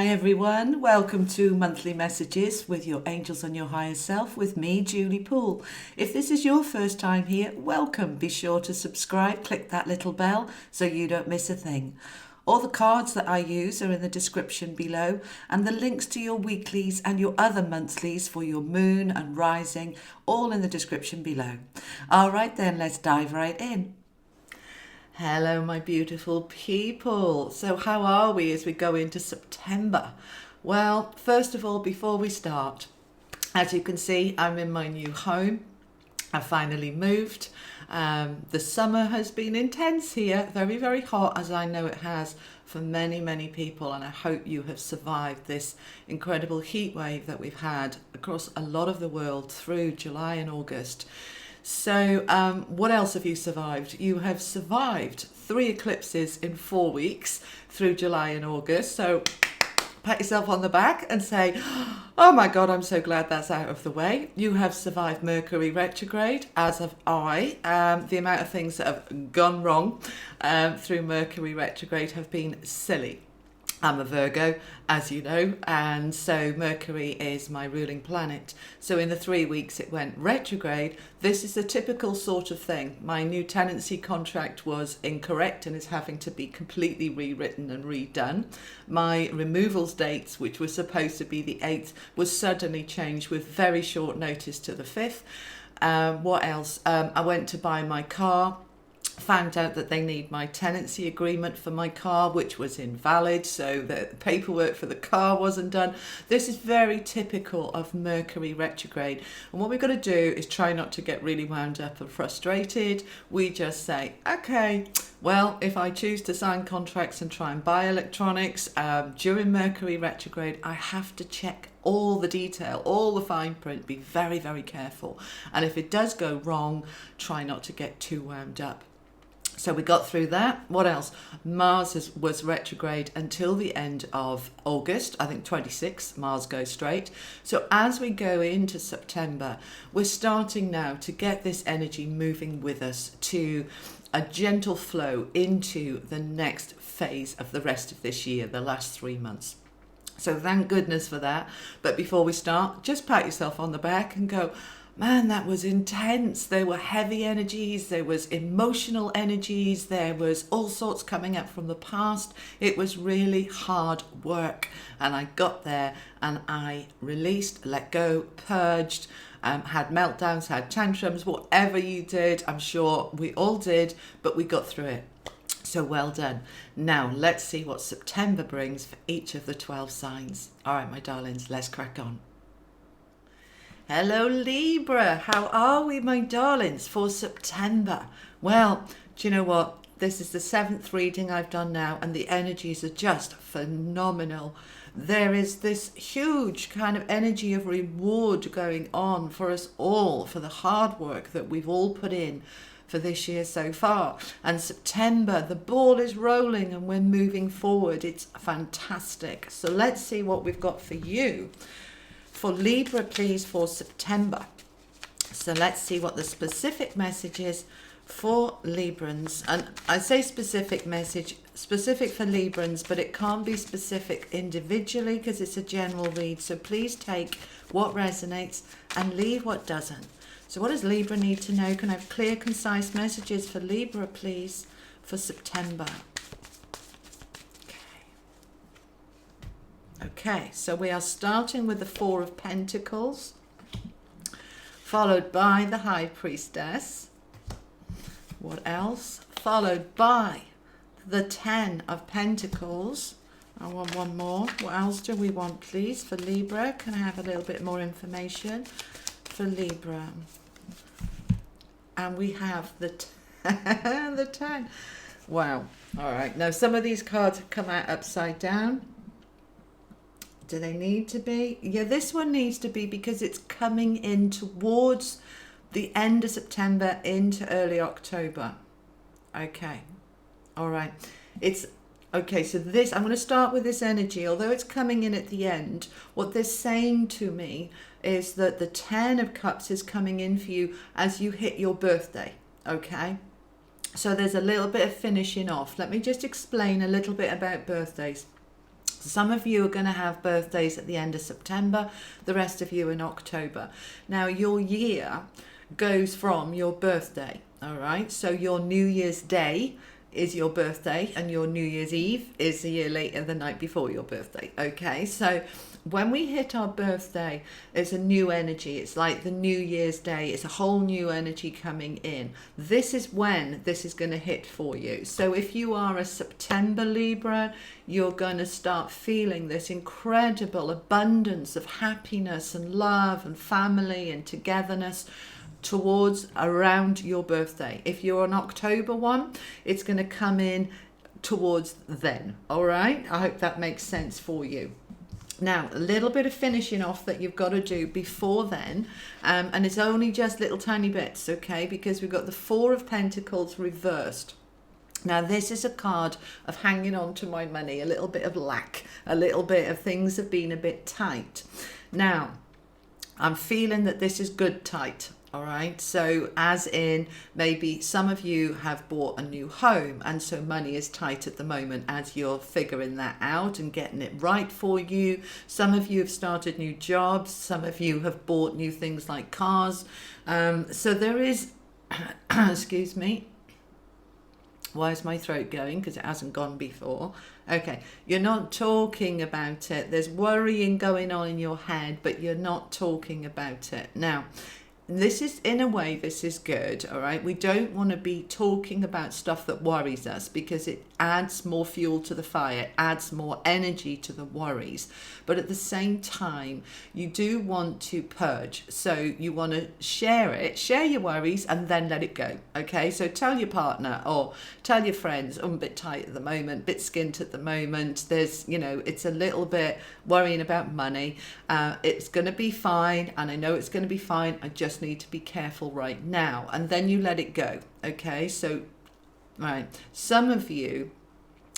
everyone, welcome to Monthly Messages with your angels and your higher self with me, Julie Poole. If this is your first time here, welcome. Be sure to subscribe, click that little bell so you don't miss a thing. All the cards that I use are in the description below, and the links to your weeklies and your other monthlies for your moon and rising, all in the description below. All right then, let's dive right in. Hello, my beautiful people. So how are we as we go into September? Well, first of all, before we start, as you can see, I'm in my new home. I finally moved. The summer has been intense here, very, very hot, as I know it has for many, many people. And I hope you have survived this incredible heat wave that we've had across a lot of the world through July and August. So what else have you survived? You have survived 3 eclipses in 4 weeks through July and August. So pat yourself on the back and say, oh my God, I'm so glad that's out of the way. You have survived Mercury retrograde, as have I. The amount of things that have gone wrong through Mercury retrograde have been silly. I'm a Virgo, as you know, and so Mercury is my ruling planet. So in the 3 weeks it went retrograde. This is a typical sort of thing. My new tenancy contract was incorrect and is having to be completely rewritten and redone. My removals dates, which were supposed to be the 8th, was suddenly changed with very short notice to the 5th. What else? I went to buy my car. Found out that they need my tenancy agreement for my car, which was invalid, so the paperwork for the car wasn't done. This is very typical of Mercury retrograde, and what we've got to do is try not to get really wound up and frustrated. We just say, okay, well, if I choose to sign contracts and try and buy electronics during Mercury retrograde, I have to check all the detail, all the fine print, be very, very careful. And if it does go wrong, try not to get too wound up. So we got through that. What else? Mars was retrograde until the end of August. I think 26th, Mars goes straight. So as we go into September, we're starting now to get this energy moving with us to a gentle flow into the next phase of the rest of this year, the last 3 months. So thank goodness for that. But before we start, just pat yourself on the back and go, man, that was intense. There were heavy energies, there was emotional energies, there was all sorts coming up from the past. It was really hard work. And I got there and I released, let go, purged, had meltdowns, had tantrums, whatever you did. I'm sure we all did, but we got through it. So well done. Now let's see what September brings for each of the 12 signs. All right, my darlings, let's crack on. Hello Libra, how are we, my darlings, for September? Well, do you know what? This is the 7th reading I've done now and the energies are just phenomenal. There is this huge kind of energy of reward going on for us all, for the hard work that we've all put in for this year so far. And September, the ball is rolling and we're moving forward. It's fantastic. So let's see what we've got for you. For Libra, please, for September. So let's see what the specific message is for Librans. And I say specific message, specific for Librans, but it can't be specific individually because it's a general read. So please take what resonates and leave what doesn't. So what does Libra need to know? Can I have clear, concise messages for Libra, please, for September? Okay, so we are starting with the 4 of Pentacles, followed by the High Priestess. What else? Followed by the 10 of Pentacles. I want one more. What else do we want, please, for Libra? Can I have a little bit more information for Libra? And we have the 10. The 10. Wow. All right. Now, some of these cards have come out upside down. Do they need to be? Yeah, this one needs to be because it's coming in towards the end of September into early October. Okay. All right. It's okay. So this, I'm going to start with this energy. Although it's coming in at the end, what they're saying to me is that the 10 of Cups is coming in for you as you hit your birthday. Okay. So there's a little bit of finishing off. Let me just explain a little bit about birthdays. Some of you are going to have birthdays at the end of September, the rest of you in October. Now, your year goes from your birthday, all right? So your New Year's Day is your birthday, and your New Year's Eve is a year later, the night before your birthday, okay? So when we hit our birthday, it's a new energy. It's like the New Year's Day. It's a whole new energy coming in. This is when this is going to hit for you. So if you are a September Libra, you're going to start feeling this incredible abundance of happiness and love and family and togetherness towards around your birthday. If you're an October one, it's going to come in towards then. All right, I hope that makes sense for you. Now, a little bit of finishing off that you've got to do before then, and it's only just little tiny bits, okay, because we've got the Four of Pentacles reversed. Now, this is a card of hanging on to my money, a little bit of lack, a little bit of things have been a bit tight. Now, I'm feeling that this is good tight. All right, so as in maybe some of you have bought a new home, and so money is tight at the moment as you're figuring that out and getting it right for you. Some of you have started new jobs. Some of you have bought new things like cars. So there is, excuse me. Why is my throat going? Because it hasn't gone before. Okay, you're not talking about it. There's worrying going on in your head, but you're not talking about it. Now, this is, in a way, this is good, all right? We don't want to be talking about stuff that worries us, because it adds more fuel to the fire, adds more energy to the worries. But at the same time, you do want to purge. So you want to share it, share your worries, and then let it go, okay? So tell your partner or tell your friends, I'm a bit tight at the moment, bit skint at the moment. There's, you know, it's a little bit worrying about money. It's going to be fine, and I know it's going to be fine. I just need to be careful right now. And then you let it go, okay? So right, some of you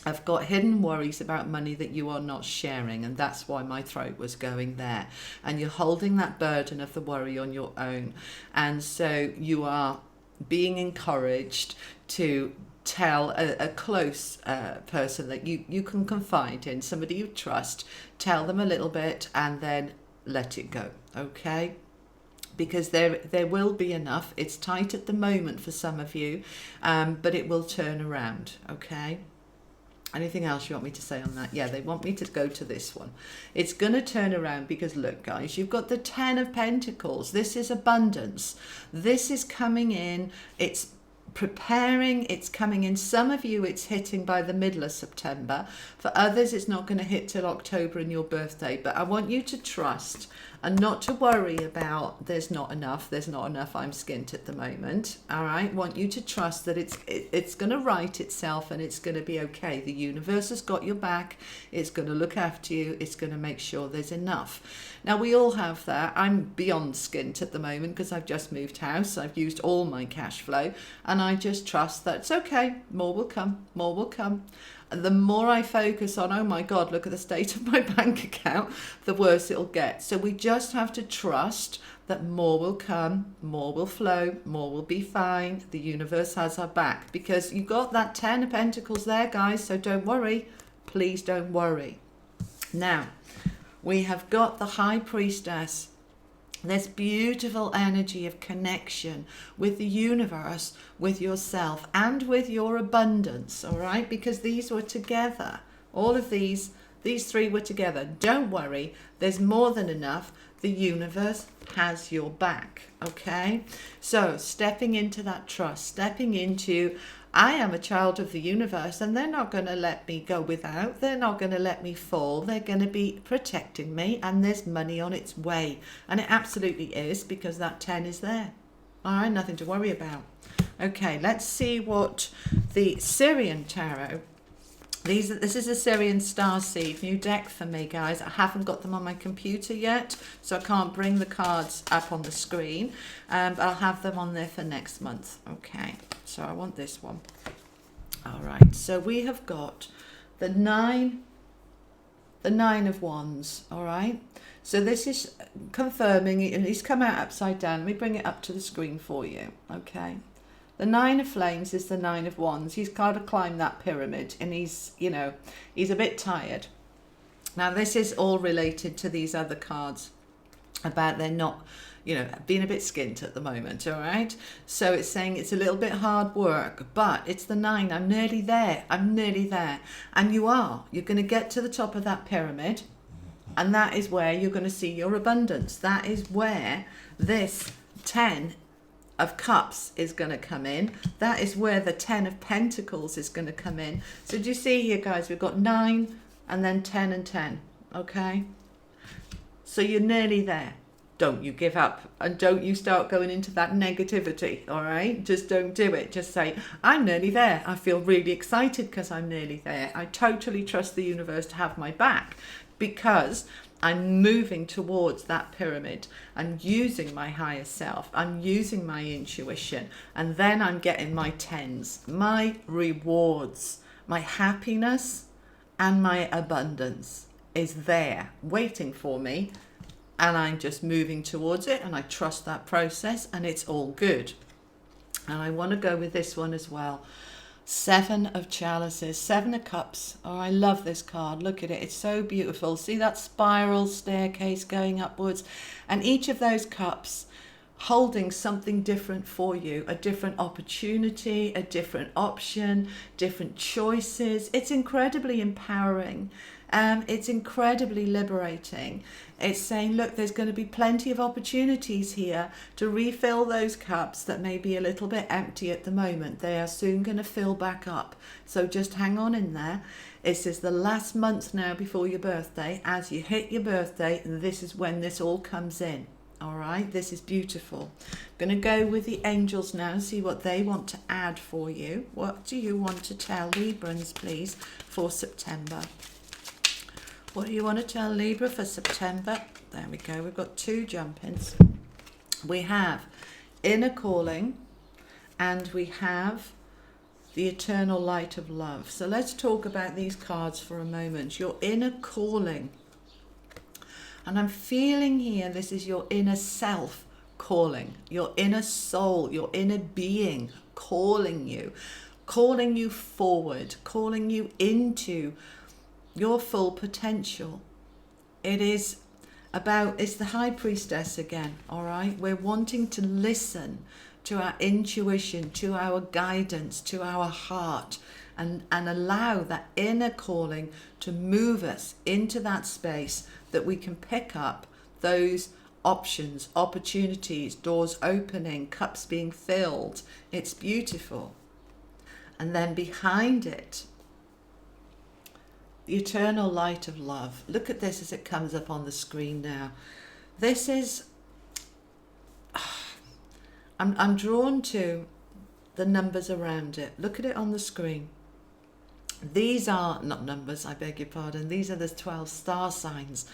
have got hidden worries about money that you are not sharing, and that's why my throat was going there. And you're holding that burden of the worry on your own, and so you are being encouraged to tell a close person that you can confide in, somebody you trust. Tell them a little bit and then let it go, okay? Because there will be enough. It's tight at the moment for some of you, but it will turn around, okay? Anything else you want me to say on that? Yeah, they want me to go to this one. It's going to turn around because, look, guys, you've got the Ten of Pentacles. This is abundance. This is coming in. It's preparing, it's coming in. Some of you it's hitting by the middle of September. For others it's not going to hit till October and your birthday. But I want you to trust and not to worry about there's not enough, I'm skint at the moment. All right, want you to trust that it's going to right itself and it's going to be okay. The universe has got your back. It's going to look after you. It's going to make sure there's enough. Now, we all have that. I'm beyond skint at the moment because I've just moved house. I've used all my cash flow, and I just trust that it's okay. More will come, more will come. And the more I focus on, oh my God, look at the state of my bank account, the worse it'll get. So we just have to trust that more will come, more will flow, more will be fine. The universe has our back, because you got that Ten of Pentacles there, guys. So don't worry. Please don't worry. Now, we have got the High Priestess. This beautiful energy of connection with the universe, with yourself, and with your abundance, all right? Because these were together. All of these three were together. Don't worry, there's more than enough. The universe has your back, okay? So stepping into that trust, stepping into, I am a child of the universe, and they're not going to let me go without. They're not going to let me fall. They're going to be protecting me, and there's money on its way. And it absolutely is, because that 10 is there. All right, nothing to worry about. Okay, let's see what the Syrian Tarot. This is a Syrian Starseed, new deck for me, guys. I haven't got them on my computer yet, so I can't bring the cards up on the screen. But I'll have them on there for next month. Okay, so I want this one. All right, so we have got the nine of Wands. All right, so this is confirming, and he's come out upside down. Let me bring it up to the screen for you. Okay. The Nine of Flames is the Nine of Wands. He's got to climb that pyramid, and he's a bit tired. Now, this is all related to these other cards about they're not, you know, being a bit skint at the moment, all right? So it's saying it's a little bit hard work, but it's the 9. I'm nearly there. I'm nearly there. And you are. You're going to get to the top of that pyramid, and that is where you're going to see your abundance. That is where this 10 of Cups is going to come in. That is where the 10 of Pentacles is going to come in. So do you see here, guys, we've got 9 and then 10 and 10, okay? So you're nearly there. Don't you give up, and don't you start going into that negativity, all right? Just don't do it. Just say, I'm nearly there. I feel really excited because I'm nearly there. I totally trust the universe to have my back because I'm moving towards that pyramid. I'm using my higher self. I'm using my intuition. And then I'm getting my 10s, my rewards, my happiness and my abundance is there waiting for me. And I'm just moving towards it, and I trust that process, and it's all good. And I want to go with this one as well. 7 of Chalices, 7 of Cups. Oh, I love this card. Look at it. It's so beautiful. See that spiral staircase going upwards? And each of those cups holding something different for you, a different opportunity, a different option, different choices. It's incredibly empowering. It's incredibly liberating. It's saying, look, there's going to be plenty of opportunities here to refill those cups that may be a little bit empty at the moment. They are soon going to fill back up. So just hang on in there. It says the last month now before your birthday. As you hit your birthday, this is when this all comes in. All right, this is beautiful. I'm going to go with the angels now and see what they want to add for you. What do you want to tell Librans, please, for September? What do you want to tell Libra for September? There we go. We've got 2 jump-ins. We have inner calling and we have the eternal light of love. So let's talk about these cards for a moment. Your inner calling. And I'm feeling here, this is your inner self calling, your inner soul, your inner being calling you forward, calling you into your full potential. It is about, it's the High Priestess again, all right? We're wanting to listen to our intuition, to our guidance, to our heart, and allow that inner calling to move us into that space that we can pick up those options, opportunities, doors opening, cups being filled. It's beautiful. And then behind it, the eternal light of love. Look at this as it comes up on the screen now. This is, I'm drawn to the numbers around it. Look at it on the screen. These are not numbers, I beg your pardon. These are the 12 star signs.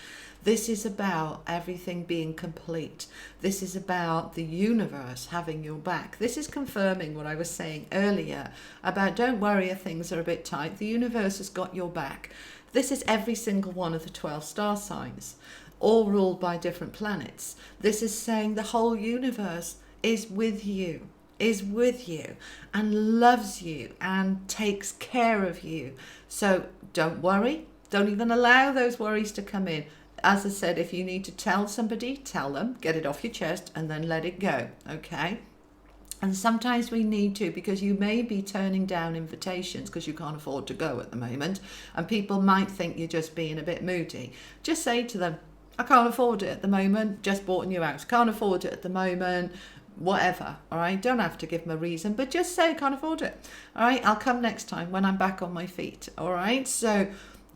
This is about everything being complete. This is about the universe having your back. This is confirming what I was saying earlier about don't worry if things are a bit tight. The universe has got your back. This is every single one of the 12 star signs, all ruled by different planets. This is saying the whole universe is with you. And loves you and takes care of you. So don't worry. Don't even allow those worries to come in. As I said, if you need to tell somebody, tell them, get it off your chest and then let it go, okay? And sometimes we need to, because you may be turning down invitations because you can't afford to go at the moment, and people might think you're just being a bit moody. Just say to them, I can't afford it at the moment, just bought a new house, can't afford it at the moment, whatever, all right? Don't have to give them a reason, but just say I can't afford it, all right? I'll come next time when I'm back on my feet, all right? So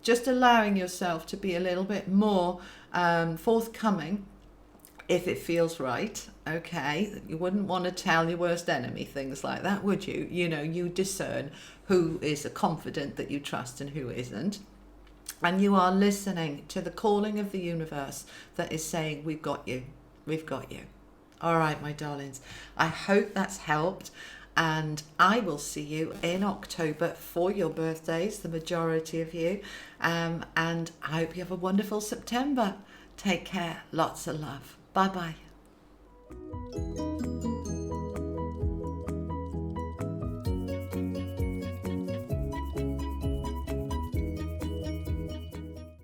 just allowing yourself to be a little bit more forthcoming if it feels right, okay? You wouldn't want to tell your worst enemy things like that, would you? You know, you discern who is a confidant that you trust and who isn't. And you are listening to the calling of the universe that is saying, we've got you, we've got you. All right, my darlings, I hope that's helped, and I will see you in October for your birthdays, the majority of you, and I hope you have a wonderful September. Take care, lots of love. Bye-bye.